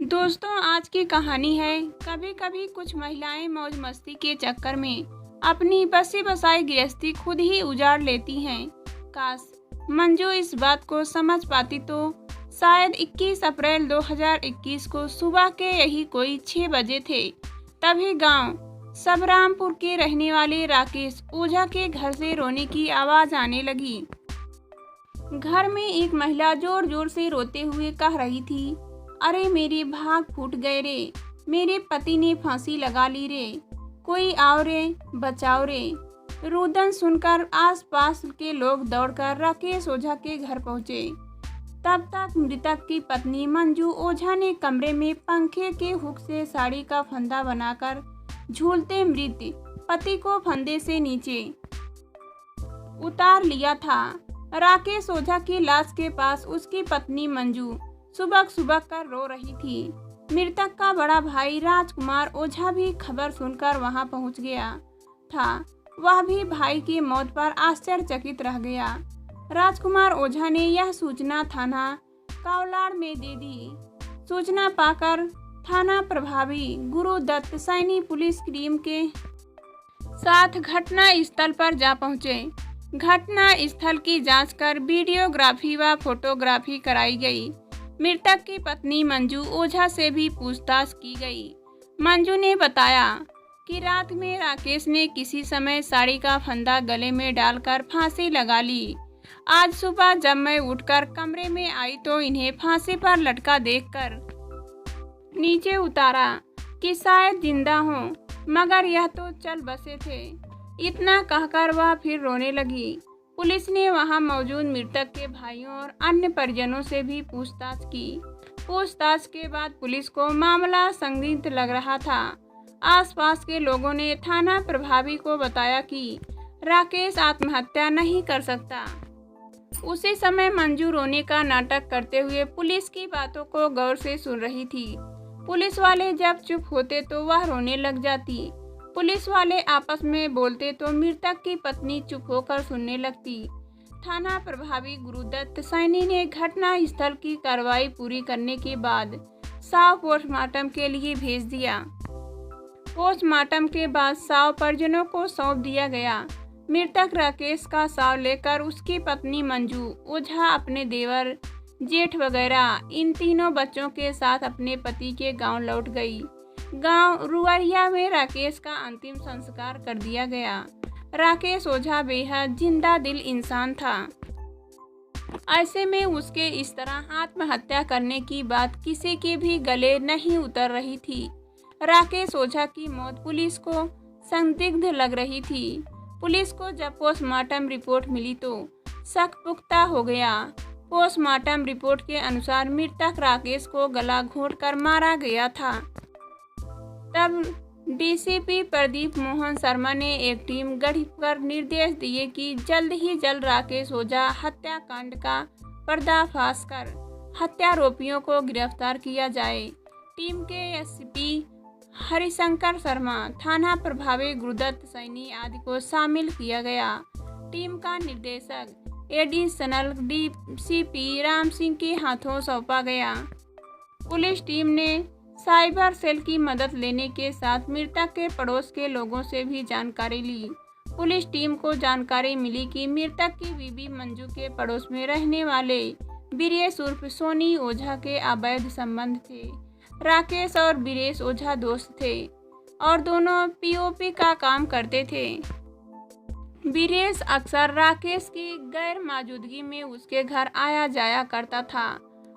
दोस्तों, आज की कहानी है कभी कभी कुछ महिलाएं मौज मस्ती के चक्कर में अपनी बसी बसाई गृहस्थी खुद ही उजाड़ लेती हैं। काश मंजू इस बात को समझ पाती तो शायद 21 अप्रैल 2021 को सुबह के यही कोई 6 बजे थे। तभी गांव सबरामपुर के रहने वाले राकेश ओझा के घर से रोने की आवाज आने लगी। घर में एक महिला जोर जोर से रोते हुए कह रही थी, अरे मेरे भाग फूट गए रे, मेरे पति ने फांसी लगा ली रे, कोई आओ रे, बचाओ रे। रुदन सुनकर आसपास के लोग दौड़कर राकेश ओझा के घर पहुंचे। तब तक मृतक की पत्नी मंजू ओझा ने कमरे में पंखे के हुक से साड़ी का फंदा बनाकर झूलते मृत पति को फंदे से नीचे उतार लिया था। राकेश ओझा की लाश के पास उसकी पत्नी मंजू सुबक सुबक कर रो रही थी। मृतक का बड़ा भाई राजकुमार ओझा भी खबर सुनकर वहां पहुंच गया था। वह भी भाई की मौत पर आश्चर्यचकित रह गया। राजकुमार ओझा ने यह सूचना थाना कावलाड़ में दे दी। सूचना पाकर थाना प्रभारी गुरुदत्त सैनी पुलिस टीम के साथ घटना स्थल पर जा पहुंचे। घटना स्थल की जांच कर वीडियोग्राफी व फोटोग्राफी कराई गई। मृतक की पत्नी मंजू ओझा से भी पूछताछ की गई। मंजू ने बताया कि रात में राकेश ने किसी समय साड़ी का फंदा गले में डालकर फांसी लगा ली। आज सुबह जब मैं उठकर कमरे में आई तो इन्हें फांसी पर लटका देखकर नीचे उतारा कि शायद जिंदा हों, मगर यह तो चल बसे थे। इतना कहकर वह फिर रोने लगी। पुलिस ने वहां मौजूद मृतक के भाइयों और अन्य परिजनों से भी पूछताछ की। पूछताछ के बाद पुलिस को मामला संदिग्ध लग रहा था। आसपास के लोगों ने थाना प्रभारी को बताया कि राकेश आत्महत्या नहीं कर सकता। उसी समय मंजू रोने का नाटक करते हुए पुलिस की बातों को गौर से सुन रही थी। पुलिस वाले जब चुप होते तो वह रोने लग जाती। पुलिस वाले आपस में बोलते तो मृतक की पत्नी चुप होकर सुनने लगती। थाना प्रभारी गुरुदत्त सैनी ने घटना स्थल की कार्रवाई पूरी करने के बाद शव पोस्टमार्टम के लिए भेज दिया। पोस्टमार्टम के बाद शव परिजनों को सौंप दिया गया। मृतक राकेश का शव लेकर उसकी पत्नी मंजू ओझा अपने देवर, जेठ वगैरह इन तीनों बच्चों के साथ अपने पति के गांव लौट गई। गांव रुआरिया में राकेश का अंतिम संस्कार कर दिया गया। राकेश ओझा बेहद जिंदा दिल इंसान था। ऐसे में उसके इस तरह आत्महत्या करने की बात किसी के भी गले नहीं उतर रही थी। राकेश ओझा की मौत पुलिस को संदिग्ध लग रही थी। पुलिस को जब पोस्टमार्टम रिपोर्ट मिली तो शक पुख्ता हो गया। पोस्टमार्टम रिपोर्ट के अनुसार मृतक राकेश को गला घोंटकर मारा गया था। तब डीसीपी प्रदीप मोहन शर्मा ने एक टीम गठित कर निर्देश दिए कि जल्द ही जल्द राकेश ओझा हत्याकांड का पर्दाफाश कर हत्यारोपियों को गिरफ्तार किया जाए। टीम के एसपी हरिशंकर शर्मा, थाना प्रभारी गुरुदत्त सैनी आदि को शामिल किया गया। टीम का निर्देशक एडिशनल डीसीपी राम सिंह के हाथों सौंपा गया। पुलिस टीम ने साइबर सेल की मदद लेने के साथ मृतक के पड़ोस के लोगों से भी जानकारी ली। पुलिस टीम को जानकारी मिली कि मृतक की बीबी मंजू के पड़ोस में रहने वाले बीरेश उर्फ सोनी ओझा के अवैध संबंध थे। राकेश और बीरेश ओझा दोस्त थे और दोनों पीओपी का काम करते थे। बीरेश अक्सर राकेश की गैर मौजूदगी में उसके घर आया जाया करता था।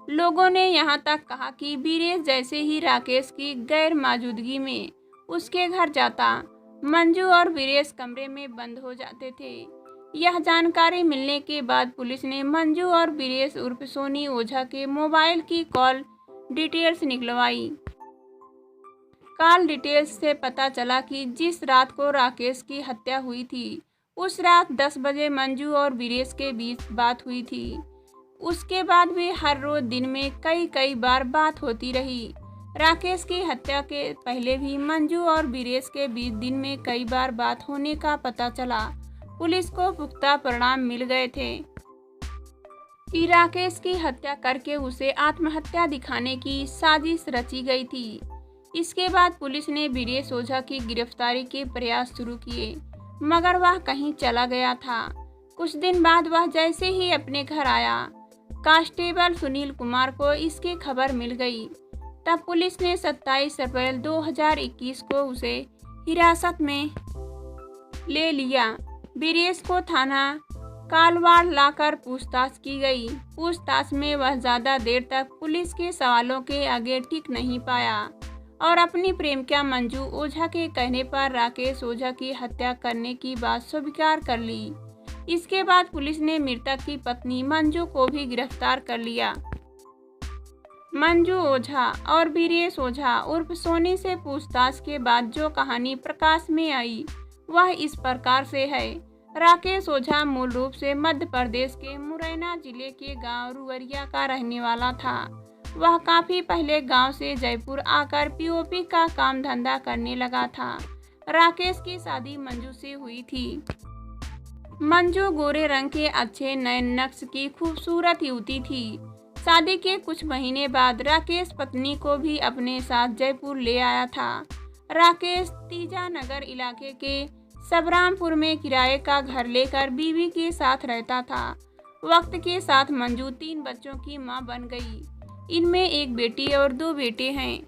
लोगों ने यहां तक कहा कि बीरेश जैसे ही राकेश की गैर मौजूदगी में उसके घर जाता, मंजू और बीरेश कमरे में बंद हो जाते थे। यह जानकारी मिलने के बाद पुलिस ने मंजू और बीरेश उर्फ सोनी ओझा के मोबाइल की कॉल डिटेल्स निकलवाई। कॉल डिटेल्स से पता चला कि जिस रात को राकेश की हत्या हुई थी उस रात 10 बजे मंजू और बीरेश के बीच बात हुई थी। उसके बाद भी हर रोज दिन में कई बार बात होती रही। राकेश की हत्या के पहले भी मंजू और बीरेश के बीच दिन में कई बार बात होने का पता चला। पुलिस को पुख्ता परिणाम मिल गए थे। कि राकेश की हत्या करके उसे आत्महत्या दिखाने की साजिश रची गई थी। इसके बाद पुलिस ने वीरेश ओझा की गिरफ्तारी के प्रयास शुरू किए, मगर वह कहीं चला गया था। कुछ दिन बाद वह जैसे ही अपने घर आया, कांस्टेबल सुनील कुमार को इसकी खबर मिल गई। तब पुलिस ने 27 अप्रैल 2021 को उसे हिरासत में ले लिया। वीरेश को थाना कालवाड़ लाकर पूछताछ की गई। पूछताछ में वह ज्यादा देर तक पुलिस के सवालों के आगे टिक नहीं पाया और अपनी प्रेमिका मंजू ओझा के कहने पर राकेश ओझा की हत्या करने की बात स्वीकार कर ली। इसके बाद पुलिस ने मृतक की पत्नी मंजू को भी गिरफ्तार कर लिया। मंजू ओझा और वीरेश ओझा उर्फ सोनी से पूछताछ के बाद जो कहानी प्रकाश में आई वह इस प्रकार से है। राकेश ओझा मूल रूप से मध्य प्रदेश के मुरैना जिले के गांव रुवरिया का रहने वाला था। वह काफी पहले गांव से जयपुर आकर पीओपी का काम धंधा करने लगा था। राकेश की शादी मंजू से हुई थी। मंजू गोरे रंग के अच्छे नयन नक्श की खूबसूरत युवती थी। शादी के कुछ महीने बाद राकेश पत्नी को भी अपने साथ जयपुर ले आया था। राकेश तीजा नगर इलाके के सबरामपुर में किराए का घर लेकर बीवी के साथ रहता था। वक्त के साथ मंजू 3 बच्चों की मां बन गई। इनमें एक बेटी और 2 बेटे हैं,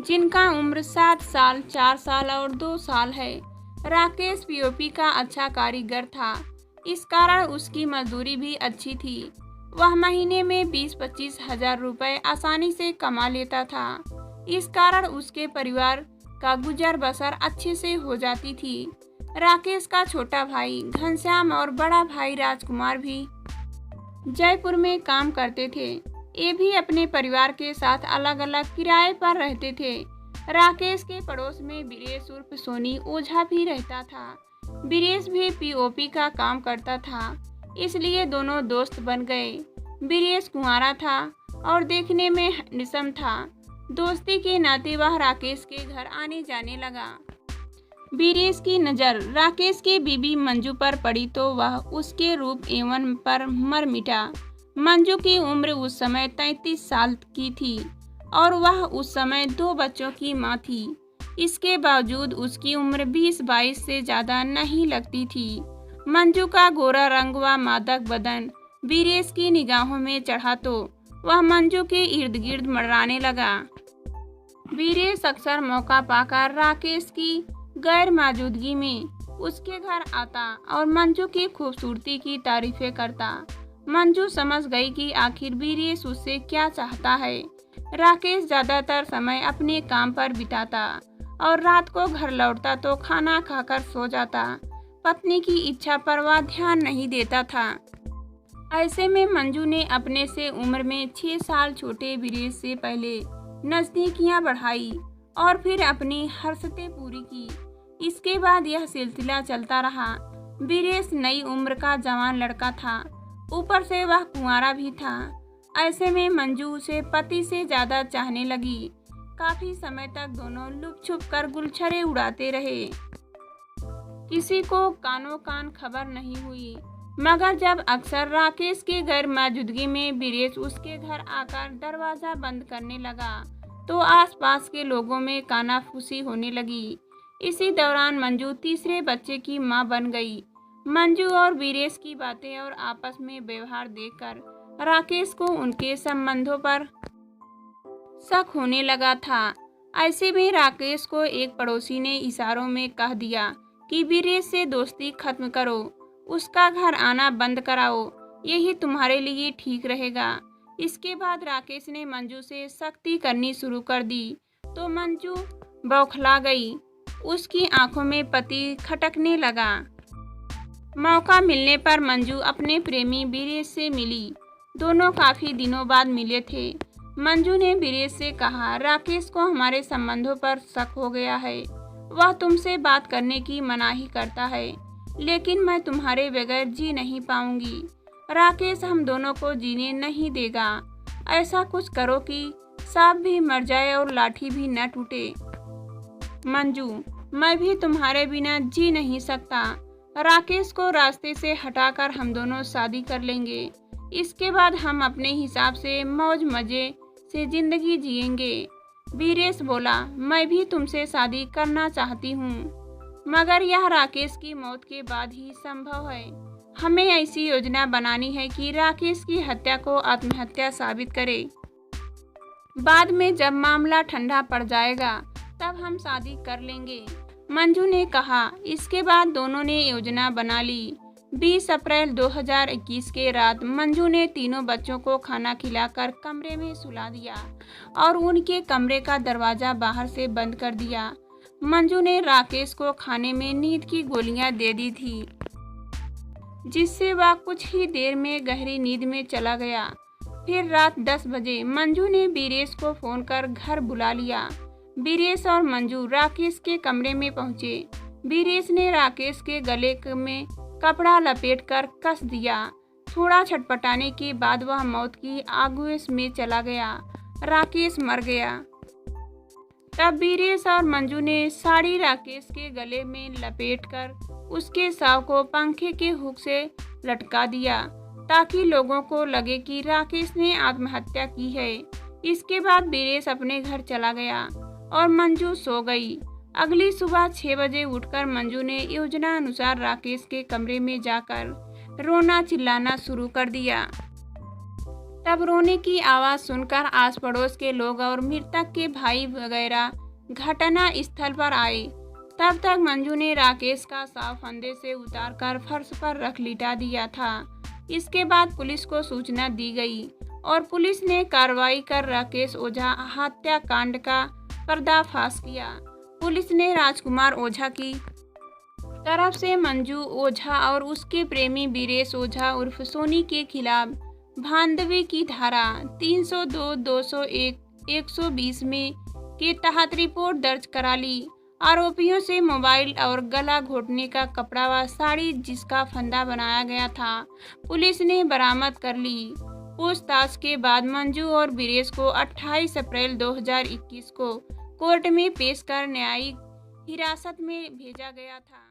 जिनका उम्र 7 साल, 4 साल और 2 साल है। राकेश पीओपी का अच्छा कारीगर था, इस कारण उसकी मजदूरी भी अच्छी थी। वह महीने में 20-25 हजार रुपए आसानी से कमा लेता था। इस कारण उसके परिवार का गुजर बसर अच्छे से हो जाती थी। राकेश का छोटा भाई घनश्याम और बड़ा भाई राजकुमार भी जयपुर में काम करते थे। ये भी अपने परिवार के साथ अलग अलग किराए पर रहते थे। राकेश के पड़ोस में वीरेश उर्फ सोनी ओझा भी रहता था। वीरेश भी पीओपी का काम करता था, इसलिए दोनों दोस्त बन गए। वीरेश कुंवारा था और देखने में हैंडसम था। दोस्ती के नाते वह राकेश के घर आने जाने लगा। वीरेश की नज़र राकेश की बीबी मंजू पर पड़ी तो वह उसके रूप एवं पर मर मिटा। मंजू की उम्र उस समय 33 साल की थी और वह उस समय 2 बच्चों की मां थी। इसके बावजूद उसकी उम्र 20-22 से ज़्यादा नहीं लगती थी। मंजू का गोरा रंग व मादक बदन वीरेश की निगाहों में चढ़ा तो वह मंजू के इर्द गिर्द मंडराने लगा। वीरेश अक्सर मौका पाकर राकेश की गैर मौजूदगी में उसके घर आता और मंजू की खूबसूरती की तारीफें करता। मंजू समझ गई कि आखिर वीरेश उससे क्या चाहता है। राकेश ज़्यादातर समय अपने काम पर बिताता और रात को घर लौटता तो खाना खाकर सो जाता। पत्नी की इच्छा पर वह ध्यान नहीं देता था। ऐसे में मंजू ने अपने से उम्र में 6 साल छोटे वीरेश से पहले नजदीकियां बढ़ाई और फिर अपनी हर्षतें पूरी की। इसके बाद यह सिलसिला चलता रहा। वीरेश नई उम्र का जवान लड़का था, ऊपर से वह कुंवारा भी था। ऐसे में मंजू उसे पति से ज्यादा चाहने लगी। काफी समय तक दोनों लुप छुप कर गुलछरे उड़ाते रहे। किसी को कानो कान खबर नहीं हुई, मगर जब अक्सर राकेश की गैर मौजूदगी में वीरेश उसके घर आकर दरवाजा बंद करने लगा तो आसपास के लोगों में कानाफूसी होने लगी। इसी दौरान मंजू तीसरे बच्चे की मां बन गई। मंजू और वीरेश की बातें और आपस में व्यवहार देखकर राकेश को उनके संबंधों पर शक होने लगा था। ऐसे में राकेश को एक पड़ोसी ने इशारों में कह दिया कि वीरेश से दोस्ती खत्म करो, उसका घर आना बंद कराओ, यही तुम्हारे लिए ठीक रहेगा। इसके बाद राकेश ने मंजू से सख्ती करनी शुरू कर दी तो मंजू बौखला गई। उसकी आंखों में पति खटकने लगा। मौका मिलने पर मंजू अपने प्रेमी वीरेश से मिली। दोनों काफी दिनों बाद मिले थे। मंजू ने वीरेश से कहा, राकेश को हमारे संबंधों पर शक हो गया है। वह तुमसे बात करने की मनाही करता है, लेकिन मैं तुम्हारे बगैर जी नहीं पाऊंगी। राकेश हम दोनों को जीने नहीं देगा। ऐसा कुछ करो कि सांप भी मर जाए और लाठी भी न टूटे। मंजू, मैं भी तुम्हारे बिना जी नहीं सकता। राकेश को रास्ते से हटाकर हम दोनों शादी कर लेंगे। इसके बाद हम अपने हिसाब से मौज मजे से जिंदगी जिएंगे। वीरेश बोला, मैं भी तुमसे शादी करना चाहती हूँ, मगर यह राकेश की मौत के बाद ही संभव है। हमें ऐसी योजना बनानी है कि राकेश की हत्या को आत्महत्या साबित करे। बाद में जब मामला ठंडा पड़ जाएगा तब हम शादी कर लेंगे, मंजू ने कहा। इसके बाद दोनों ने योजना बना ली। 20 अप्रैल 2021 के रात मंजू ने तीनों बच्चों को खाना खिलाकर कमरे में सुला दिया और उनके कमरे का दरवाजा बाहर से बंद कर दिया। मंजू ने राकेश को खाने में नींद की गोलियां दे दी थी, जिससे वह कुछ ही देर में गहरी नींद में चला गया। फिर रात 10 बजे मंजू ने वीरेश को फोन कर घर बुला लिया। वीरेश और मंजू राकेश के कमरे में पहुंचे। वीरेश ने राकेश के गले में कपड़ा लपेटकर कस दिया। थोड़ा छटपटाने के बाद वह मौत की आगोश में चला गया। राकेश मर गया। तब वीरेश और मंजू ने साड़ी राकेश के गले में लपेटकर उसके शव को पंखे के हुक से लटका दिया, ताकि लोगों को लगे कि राकेश ने आत्महत्या की है। इसके बाद वीरेश अपने घर चला गया और मंजू सो गई। अगली सुबह 6 बजे उठकर मंजू ने योजना अनुसार राकेश के कमरे में जाकर रोना चिल्लाना शुरू कर दिया। तब रोने की आवाज़ सुनकर आस पड़ोस के लोग और मृतक के भाई वगैरह घटना स्थल पर आए। तब तक मंजू ने राकेश का शव फंदे से उतारकर फर्श पर रख लिटा दिया था। इसके बाद पुलिस को सूचना दी गई और पुलिस ने कार्रवाई कर राकेश ओझा हत्याकांड का पर्दाफाश किया। पुलिस ने राजकुमार ओझा की तरफ से मंजू ओझा और उसके प्रेमी वीरेश ओझा उर्फ सोनी के खिलाफ भांडवे की धारा 302, 201, 120 में के तहत रिपोर्ट दर्ज करा ली। आरोपियों से मोबाइल और गला घोटने का कपड़ा व साड़ी जिसका फंदा बनाया गया था पुलिस ने बरामद कर ली। पूछताछ के बाद मंजू और वीरेश को 28 अप्रैल 2021 को कोर्ट में पेश कर न्यायिक हिरासत में भेजा गया था।